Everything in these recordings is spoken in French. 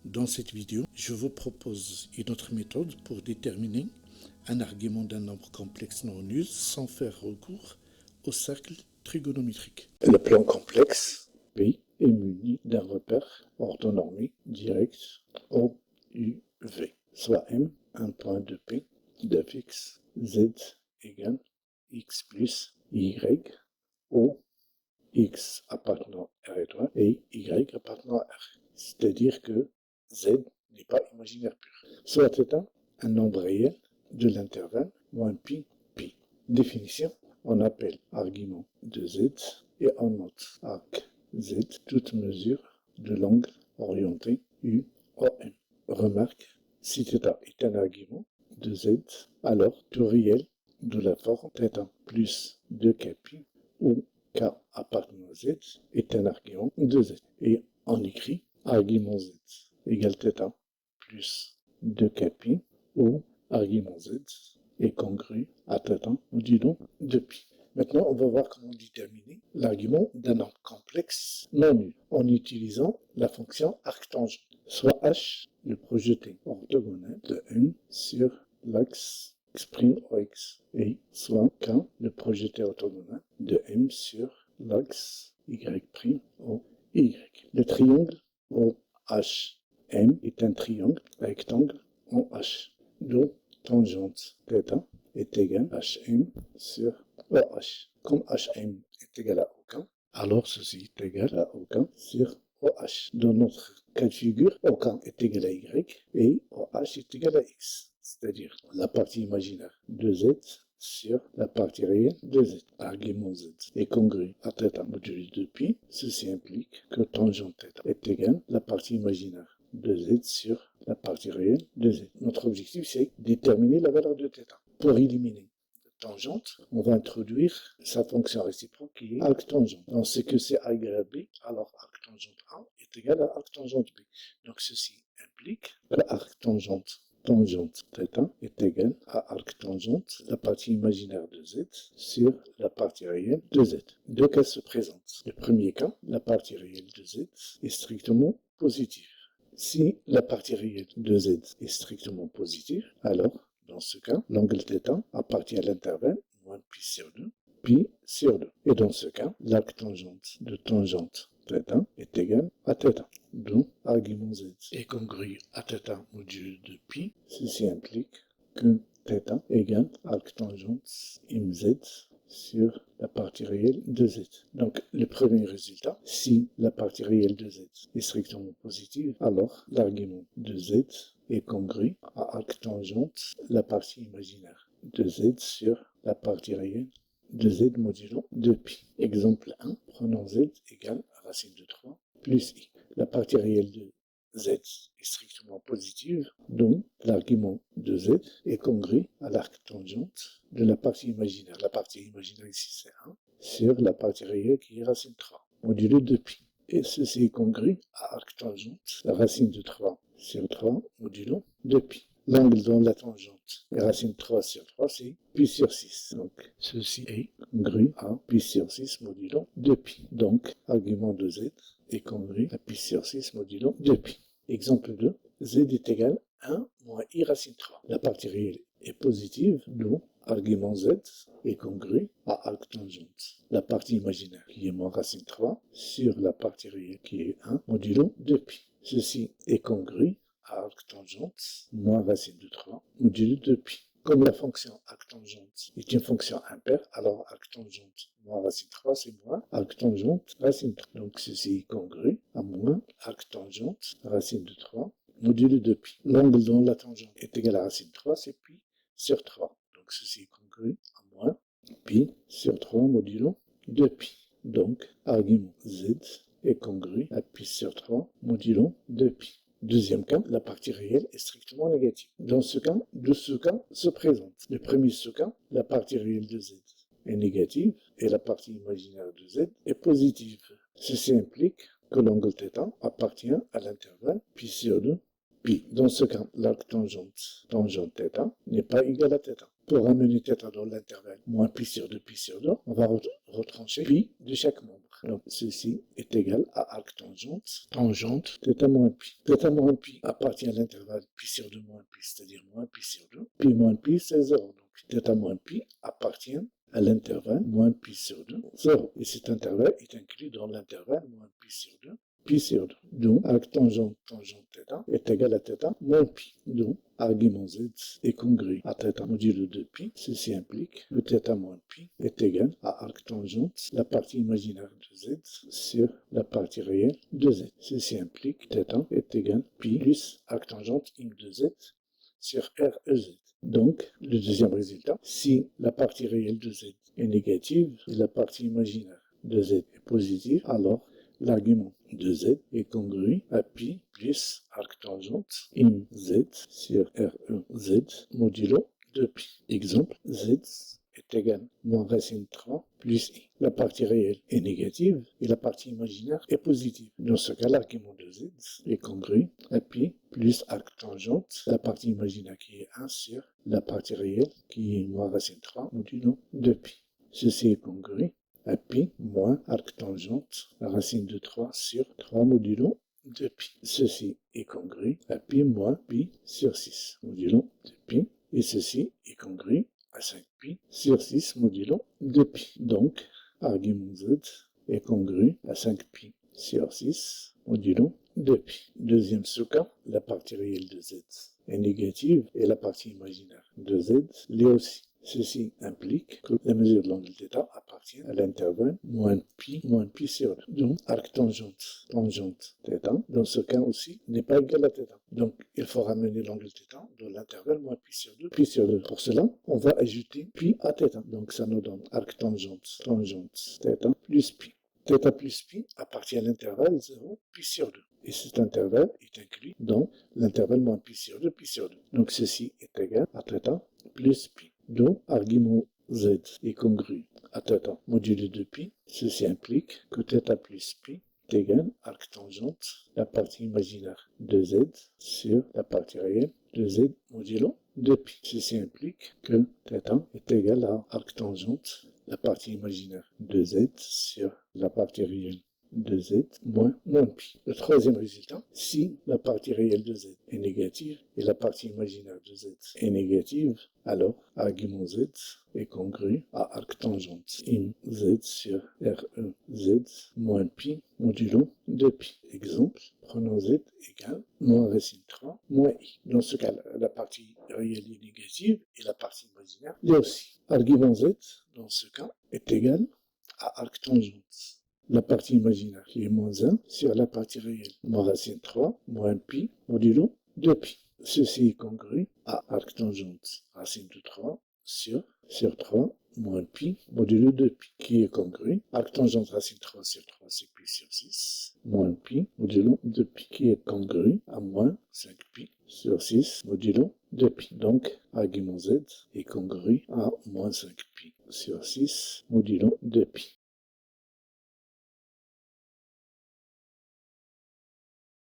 Dans cette vidéo, je vous propose une autre méthode pour déterminer un argument d'un nombre complexe non nul sans faire recours au cercle trigonométrique. Le plan complexe P est muni d'un repère orthonormé direct OUV, soit M, un point de P d'affixe Z égale X plus Y, O, X appartenant à R étoile et Y appartenant à R. C'est-à-dire que Z n'est pas imaginaire pur. Soit θ, un nombre réel de l'intervalle moins pi, pi. Définition, on appelle argument de Z et on note arc Z toute mesure de l'angle orienté UOM. Remarque, si θ est un argument de Z, alors tout réel de la forme θ plus 2k pi ou k appartenant à Z est un argument de Z. Et on écrit argument Z égale θ plus 2k pi où argument Z est congru à θ modulo 2pi. Maintenant, on va voir comment déterminer l'argument d'un nombre complexe non nul en utilisant la fonction arctangente, soit h, le projeté orthogonal de M sur l'axe exprime OX, et soit K, le projeté orthogonal de M sur l'axe Y' au Y. Le triangle OHM est un triangle rectangle en H, dont tangente θ est égale à HM sur OH. Comme HM est égal à aucun, alors ceci est égal à aucun sur OH. Dans notre cas de figure, aucun est égal à Y et OH est égal à X, c'est-à-dire la partie imaginaire de Z sur la partie réelle de Z. Argument Z est congru à θ modulo 2pi. Ceci implique que tangente θ est égal à la partie imaginaire de Z sur la partie réelle de Z. Notre objectif, c'est déterminer la valeur de θ. Pour éliminer la tangente, on va introduire sa fonction réciproque qui est arctangente. On sait que c'est A égale à B, alors arctangente A est égal à arctangente B. Donc ceci implique que arctangente tangente θ est égal à arctangente la partie imaginaire de Z sur la partie réelle de Z. Deux cas se présentent. Le premier cas, la partie réelle de Z est strictement positive. Si la partie réelle de Z est strictement positive, alors, dans ce cas, l'angle θ appartient à l'intervalle moins pi sur 2, pi sur 2. Et dans ce cas, l'arctangente de tangente θ est égal à θ. Donc, argument Z est congru à θ modulo 2pi. Ceci implique que θ égale arctangente mz sur la partie réelle de Z. Donc, le premier résultat, si la partie réelle de Z est strictement positive, alors l'argument de Z est congru à arctangente la partie imaginaire de Z sur la partie réelle de Z modulo 2pi. Exemple 1, prenons Z égale racine de 3 plus i. La partie réelle de Z est strictement positive, donc l'argument de Z est congru à l'arctangente de la partie imaginaire. La partie imaginaire ici c'est 1, sur la partie réelle qui est racine 3, modulo 2pi. Et ceci est congru à arctangente la racine de 3 sur 3, modulo 2pi. L'angle dans la tangente est racine 3 sur 3, c'est pi sur 6. Donc, ceci est congru à pi sur 6 modulo 2pi. Donc, argument de Z est congru à pi sur 6 modulo 2pi. Exemple 2, Z est égal à 1 moins i racine 3. La partie réelle est positive, donc argument Z est congru à arctangente la partie imaginaire qui est moins racine 3 sur la partie réelle qui est 1 modulo 2pi. Ceci est congru à arctangente moins racine de 3 modulo 2pi. Comme la fonction arctangente est une fonction impaire, alors arctangente moins racine 3 c'est moins arctangente racine 3. Donc ceci est congru à moins arctangente racine de 3 modulo 2pi. L'angle dans la tangente est égal à racine 3, c'est pi sur 3. Donc ceci est congru à moins pi sur 3 modulo 2pi. Donc argument Z est congru à pi sur 3 modulo 2pi. Deuxième cas, la partie réelle est strictement négative. Dans ce cas, deux sous-cas se présentent. Le premier sous-cas, la partie réelle de Z est négative et la partie imaginaire de Z est positive. Ceci implique que l'angle θ appartient à l'intervalle pi sur 2, pi. Dans ce cas, l'arctangente tangente θ n'est pas égale à θ. Pour ramener θ dans l'intervalle moins pi sur 2, on va retrancher pi de chaque membre. Donc, ceci est égal à arc tangente θ moins pi. Θ moins pi appartient à l'intervalle pi sur 2 moins pi, c'est-à-dire moins pi sur 2. Pi moins pi, c'est 0. Donc, θ moins pi appartient à l'intervalle moins pi sur 2, 0. Et cet intervalle est inclus dans l'intervalle moins pi sur 2, pi sur 2. Donc, arc tangente θ est égal à θ moins pi. Donc, argument z est congru à θ modulo 2pi. Ceci implique que θ moins pi est égal à arc tangente, la partie imaginaire de z, sur la partie réelle de z. Ceci implique que θ est égal à pi plus arc tangente im de z sur REZ. Donc, le deuxième résultat, si la partie réelle de z est négative et la partie imaginaire de z est positive, alors l'argument de z est congru à pi plus arc tangente im z sur REZ modulo 2pi. Exemple, z est égal à moins racine 3 plus i. La partie réelle est négative et la partie imaginaire est positive. Dans ce cas, l'argument de z est congru à pi plus arc tangente, la partie imaginaire qui est 1 sur la partie réelle qui est moins racine 3 modulo 2pi. Ceci est congru à pi moins arc tangente, la racine de 3 sur 3 modulo 2pi. Ceci est congru à pi moins pi sur 6 modulo 2pi. Et ceci est congru à 5pi sur 6 modulo 2pi. Donc, argument z est congru à 5pi sur 6 modulo 2pi. Deuxième sous-cas, la partie réelle de z est négative et la partie imaginaire de z l'est aussi. Ceci implique que la mesure de l'angle θ appartient à l'intervalle moins pi sur 2. Donc, arc tangente θ, dans ce cas aussi, n'est pas égal à θ. Donc, il faut ramener l'angle θ dans l'intervalle moins pi sur 2. Pour cela, on va ajouter pi à θ. Donc, ça nous donne arc tangente θ plus pi. θ plus pi appartient à l'intervalle 0, pi sur 2. Et cet intervalle est inclus dans l'intervalle moins pi sur 2. Donc, ceci est égal à θ plus pi. Donc, argument z est congru à θ modulo 2pi. Ceci implique que θ plus pi est égal à arc tangente, la partie imaginaire de z sur la partie réelle de z modulo 2pi. Ceci implique que θ est égal à arc tangente, la partie imaginaire de z sur la partie réelle de z moins pi. Le troisième résultat, si la partie réelle de z est négative et la partie imaginaire de z est négative, alors argument z est congru à arc tangente im z sur REZ moins pi modulo 2pi. Exemple, prenons z égale moins racine 3 moins i. Dans ce cas, la partie réelle est négative et la partie imaginaire l'est aussi. Argument z, dans ce cas, est égal à arc tangente, la partie imaginaire qui est moins 1 sur la partie réelle, moins racine 3 moins pi modulo 2pi. Ceci est congru à arc tangente racine de 3 sur 3 moins pi modulo 2pi, qui est congru arc tangente racine 3 sur 3 c'est pi sur 6 moins pi modulo 2pi, qui est congru à moins 5pi sur 6 modulo 2pi. Donc, argument z est congru à moins 5pi sur 6 modulo 2pi.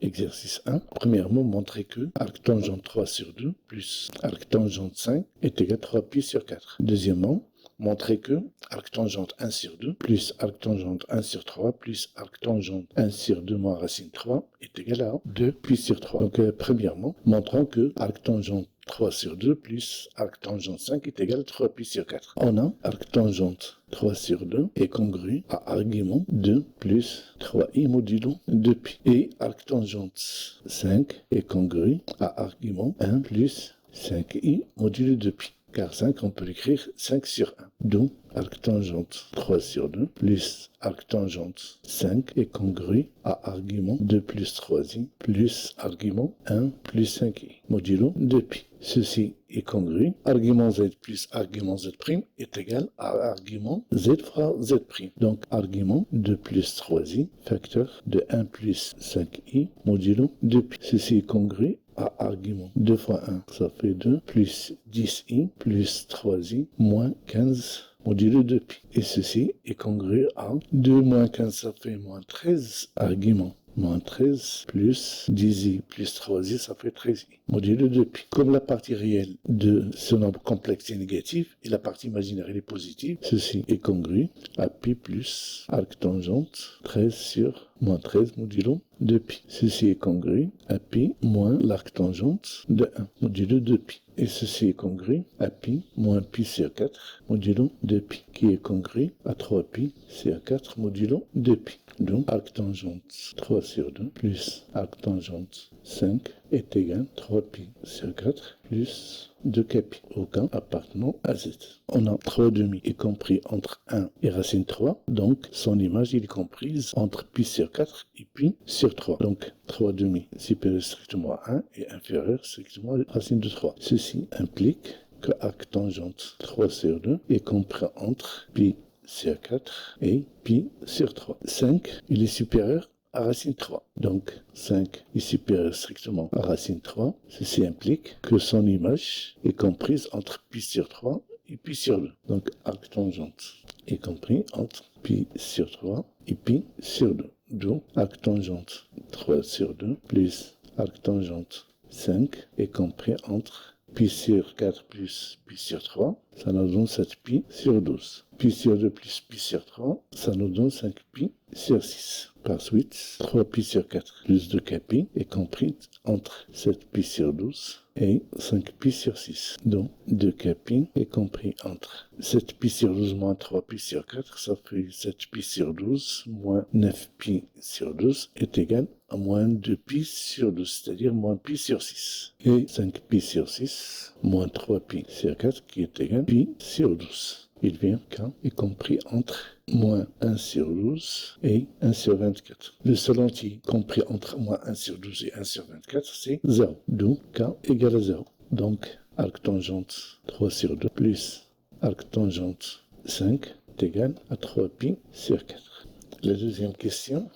Exercice 1. Premièrement, montrer que arc tangente 3 sur 2 plus arc tangente 5 est égal à 3 pi sur 4. Deuxièmement, montrer que arc tangente 1 sur 2 plus arc tangente 1 sur 3 plus arc tangente 1 sur 2 moins racine 3 est égal à 2 pi sur 3. Donc, premièrement, montrons que arc tangente 3 sur 2 plus arc tangente 5 est égal à 3 pi sur 4. On a arc tangente 3 sur 2 est congru à argument 2 plus 3i modulo 2pi. Et arc tangente 5 est congru à argument 1 plus 5i modulo 2pi. Car 5, on peut l'écrire 5 sur 1. Donc, arc tangente 3 sur 2 plus arc tangente 5 est congru à argument 2 plus 3i plus argument 1 plus 5i modulo 2pi. Ceci est congru. Argument z plus argument z' est égal à argument z fois z'. Donc, argument 2 plus 3i, facteur de 1 plus 5i modulo 2pi. Ceci est congru à argument 2 fois 1, ça fait 2, plus 10i, plus 3i, moins 15 modulo 2pi. Et ceci est congru à 2 moins 15, ça fait moins 13, argument moins 13 plus 10i plus 3i, ça fait 13i, modulo 2pi. Comme la partie réelle de ce nombre complexe est négative et la partie imaginaire est positive, ceci est congru à pi plus arc tangente 13 sur moins 13 modulo 2pi. Ceci est congru à pi moins l'arc tangente de 1 modulo 2pi. Et ceci est congru à pi moins pi sur 4 modulo 2pi, qui est congru à 3pi sur 4 modulo 2pi. Donc, arc tangente 3 sur 2 plus arc tangente 5 est égal à 3pi sur 4 plus 2kpi au camp appartenant à Z. On a 3 demi est compris entre 1 et racine 3, donc son image est comprise entre pi sur 4 et pi sur 3. Donc 3 demi supérieur strictement à 1 et inférieur strictement à racine de 3. Ceci implique que arc tangente 3 sur 2 est compris entre pi sur 4 et pi sur 3. 5, il est supérieur à racine 3. Donc 5 est supérieur strictement à racine 3. Ceci implique que son image est comprise entre pi sur 3 et pi sur 2. Donc arc tangente est compris entre pi sur 3 et pi sur 2. Donc arc tangente 3 sur 2 plus arc tangente 5 est compris entre pi sur 4 plus pi sur 3, ça nous donne 7 pi sur 12. Pi sur 2 plus pi sur 3, ça nous donne 5 pi sur 6. Par suite, 3 pi sur 4 plus 2 kpi est compris entre 7 pi sur 12 et 5 pi sur 6. Donc 2 kpi est compris entre 7 pi sur 12 moins 3 pi sur 4, ça fait 7 pi sur 12 moins 9 pi sur 12 est égal à moins 2 pi sur 12, c'est-à-dire moins pi sur 6. Et 5 pi sur 6 moins 3 pi sur 4 qui est égal à pi sur 12. Il vient K est compris entre moins 1 sur 12 et 1 sur 24. Le seul entier compris entre moins 1 sur 12 et 1 sur 24, c'est 0. Donc K égale à 0. Donc arc tangente 3 sur 2 plus arc tangente 5 est égal à 3 pi sur 4. La deuxième question,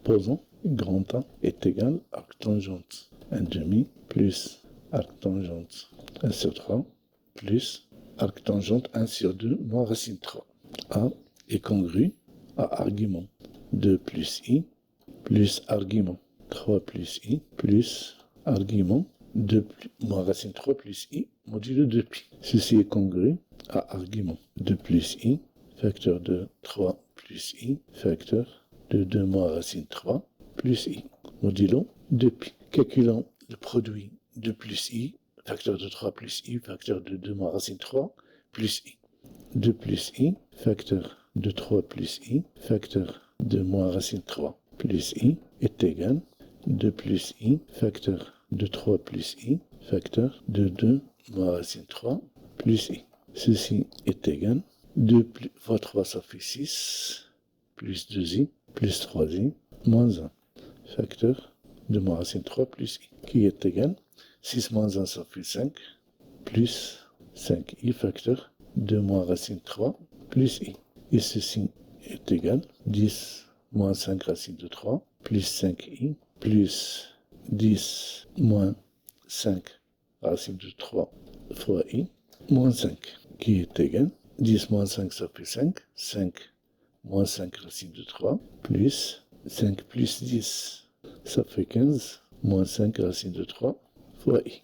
posons grand A est égal à arc tangente 1 demi plus arc tangente 1 sur 3 plus arc tangente 1 sur 2 moins racine 3. A est congru à argument 2 plus i plus argument 3 plus i plus argument 2 moins racine 3 plus i modulo 2pi. Ceci est congru à argument 2 plus i facteur de 3 plus i facteur de 2 moins racine 3 plus i modulo 2pi. Calculons le produit 2 plus i facteur de 3 plus i, facteur de 2 moins racine 3, plus i. 2 plus i, facteur de 3 plus i, facteur de moins racine 3, plus i, est égal à 2 plus i, facteur de 3 plus i, facteur de 2 moins racine 3, plus i. Ceci est égal à 2 fois 3, ça fait 6, plus 2i, plus 3i, moins 1, facteur de moins racine 3, plus i, qui est égal à 6 moins 1, ça fait 5, plus 5i facteur de moins racine 3, plus i. Et ceci est égal à 10 moins 5 racine de 3, plus 5i, plus 10 moins 5 racine de 3 fois i, moins 5, qui est égal à 10 moins 5, ça fait 5, 5 moins 5 racine de 3, plus 5 plus 10, ça fait 15, moins 5 racine de 3, fois i.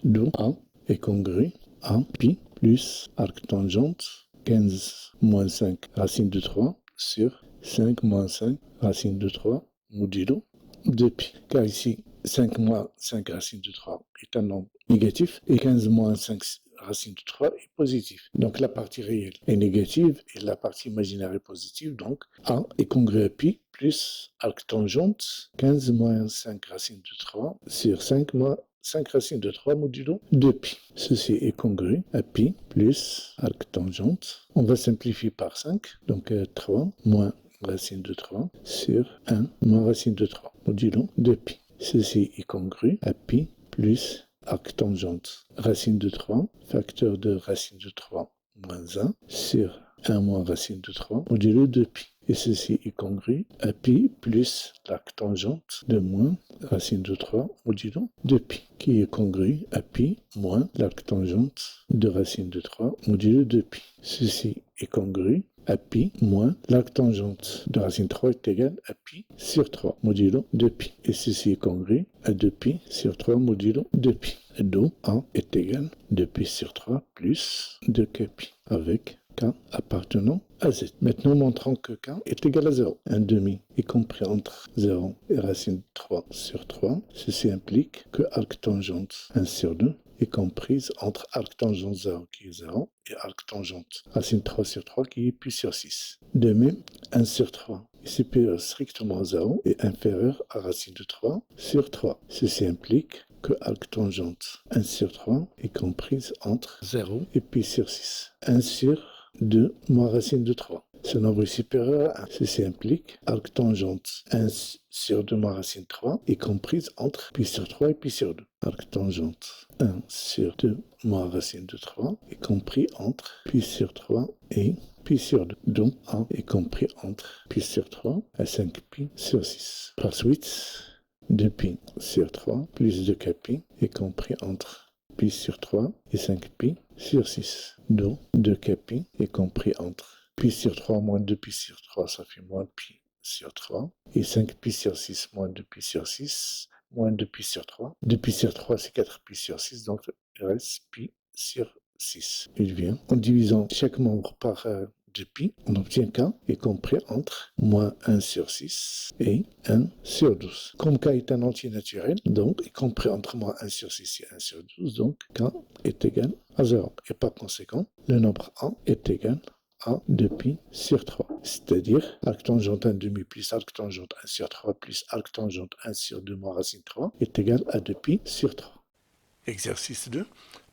Donc A est congru à pi plus arc tangente 15 moins 5 racine de 3 sur 5 moins 5 racine de 3 modulo 2pi. Car ici, 5 moins 5 racine de 3 est un nombre négatif et 15 moins 5 racine de 3 est positif. Donc la partie réelle est négative et la partie imaginaire est positive. Donc A est congru à pi plus arc tangente 15 moins 5 racine de 3 sur 5 moins 5 racines de 3 modulo 2pi. Ceci est congru à pi plus arc tangente. On va simplifier par 5. Donc 3 moins racine de 3 sur 1 moins racine de 3 modulo 2pi. Ceci est congru à pi plus arc tangente racine de 3 facteur de racine de 3 moins 1 sur 1 moins racine de 3 modulo 2pi. Et ceci est congru à pi plus l'arc tangente de moins racine de 3 modulo 2pi, qui est congru à pi moins l'arc tangente de racine de 3 modulo 2pi. Ceci est congru à pi moins l'arctangente de racine 3 est égal à pi sur 3 modulo 2pi. Et ceci est congru à 2pi sur 3 modulo 2pi. Donc A est égal à 2pi sur 3 plus 2kpi avec K appartenant à Z. Maintenant, montrons que K est égal à 0. Un demi est compris entre 0 et racine 3 sur 3. Ceci implique que arctangente 1 sur 2 est comprise entre arctangente 0 qui est 0 et arctangente racine 3 sur 3 qui est pi sur 6. De même, 1 sur 3 est supérieur strictement à 0 et inférieur à racine de 3 sur 3. Ceci implique que arctangente 1 sur 3 est comprise entre 0 et pi sur 6. 1 sur 2 moins racine de 3. Ce nombre est supérieur à 1. Ceci implique arctangente 1 sur 2 moins racine 3 est comprise entre pi sur 3 et pi sur 2. Arctangente 1 sur 2 moins racine de 3 est compris entre pi sur 3 et pi sur 2. Donc A est compris entre pi sur 3 et 5pi sur 6. Par suite, 2pi sur 3 plus 2kpi est compris entre pi sur 3 et 5pi sur 6. Donc 2kpi est compris entre pi sur 3 moins 2pi sur 3, ça fait moins pi sur 3. Et 5pi sur 6 moins 2pi sur 6 moins 2pi sur 3. 2pi sur 3 c'est 4pi sur 6, donc il reste pi sur 6. Il vient en divisant chaque membre par 2pi, on obtient K est compris entre moins 1 sur 6 et 1 sur 12. Comme K est un entier naturel, donc est compris entre moins 1 sur 6 et 1 sur 12, donc K est égal à 0. Et par conséquent, le nombre A est égal à 2pi sur 3. C'est-à-dire arctangente 1 demi plus arctangente 1 sur 3 plus arctangente 1 sur 2 moins racine 3 est égal à 2pi sur 3. Exercice 2.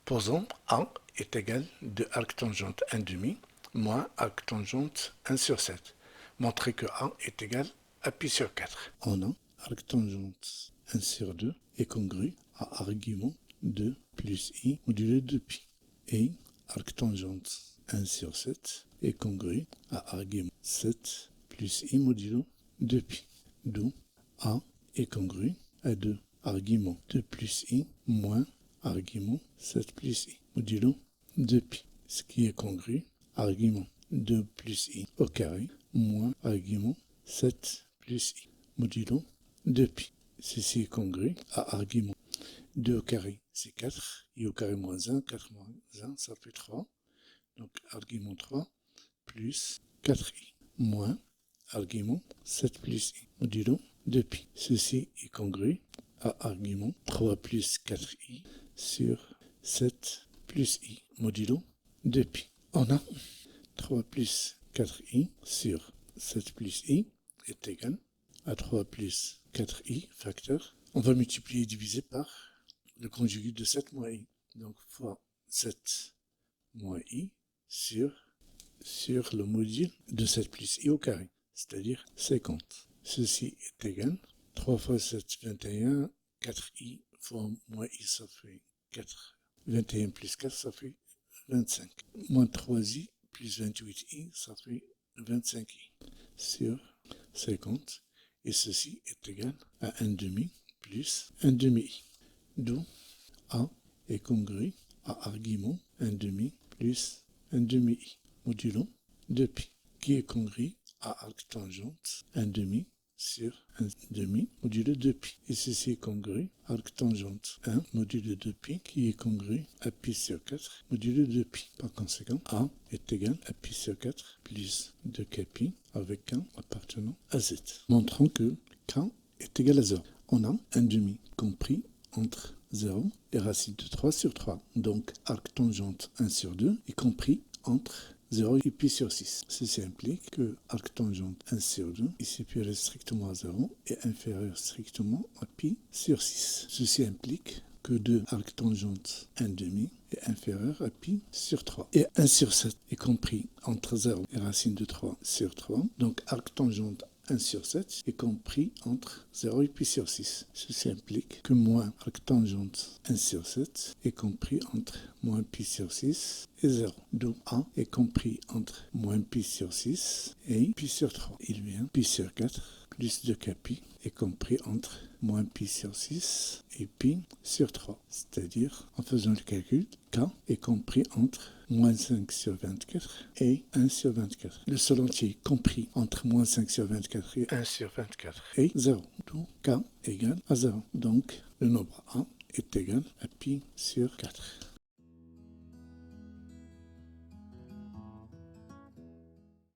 Posons A est égal de arctangente 1 demi moins arctangente 1 sur 7. Montrer que A est égal à pi sur 4. On a arctangente 1 sur 2 est congru à argument 2 plus i modulo 2pi. Et arctangente 1 sur 7 est congru à argument 7 plus i modulo 2pi. Donc A est congru à 2 argument 2 plus i moins argument 7 plus i modulo 2pi. Ce qui est congru argument 2 plus i au carré moins argument 7 plus i modulo 2pi. Ceci est congru à argument 2 au carré, c'est 4, i au carré moins 1, 4 moins 1, ça fait 3. Donc argument 3 plus 4i moins argument 7 plus i modulo 2pi. Ceci est congru à argument 3 plus 4i sur 7 plus i modulo 2pi. On a 3 plus 4i sur 7 plus i est égal à 3 plus 4i facteur. On va multiplier et diviser par le conjugué de 7 moins i. Donc fois 7 moins i sur le module de 7 plus i au carré, c'est-à-dire 50. Ceci est égal 3 fois 7, 21, 4i fois moins i, ça fait 4. 21 plus 4, ça fait 25. Moins 3i plus 28i, ça fait 25i sur 50. Et ceci est égal à 1 demi plus 1 demi-i. D'où A est congru à argument 1 demi plus 1 demi-i modulo 2pi, qui est congru à arctangente 1 demi sur 1 demi modulo 2pi. Et ceci est congru à arctangente 1 modulo 2pi qui est congru à pi sur 4 modulo 2pi. Par conséquent, A est égal à pi sur 4 plus 2kpi avec K appartenant à Z. Montrons que K est égal à 0. On a 1 demi compris entre 0 et racine de 3 sur 3. Donc arctangente 1 sur 2 est compris entre 0 et pi sur 6. Ceci implique que arctangente 1 sur 2 est supérieur strictement à 0 et inférieur strictement à pi sur 6. Ceci implique que 2 arctangente 1 demi est inférieur à pi sur 3. Et 1 sur 7 est compris entre 0 et racine de 3 sur 3. Donc arctangente 1 sur 7 est compris entre 0 et pi sur 6. Ceci implique que moins arctangente 1 sur 7 est compris entre moins pi sur 6 et 0. Donc A est compris entre moins pi sur 6 et pi sur 3. Il vient pi sur 4 plus 2kpi est compris entre moins pi sur 6 et pi sur 3. C'est-à-dire, en faisant le calcul, K est compris entre moins 5 sur 24 et 1 sur 24. Le seul entier compris entre moins 5 sur 24 et 1 sur 24 est 0. Donc k égale à 0. Donc le nombre a est égal à pi sur 4.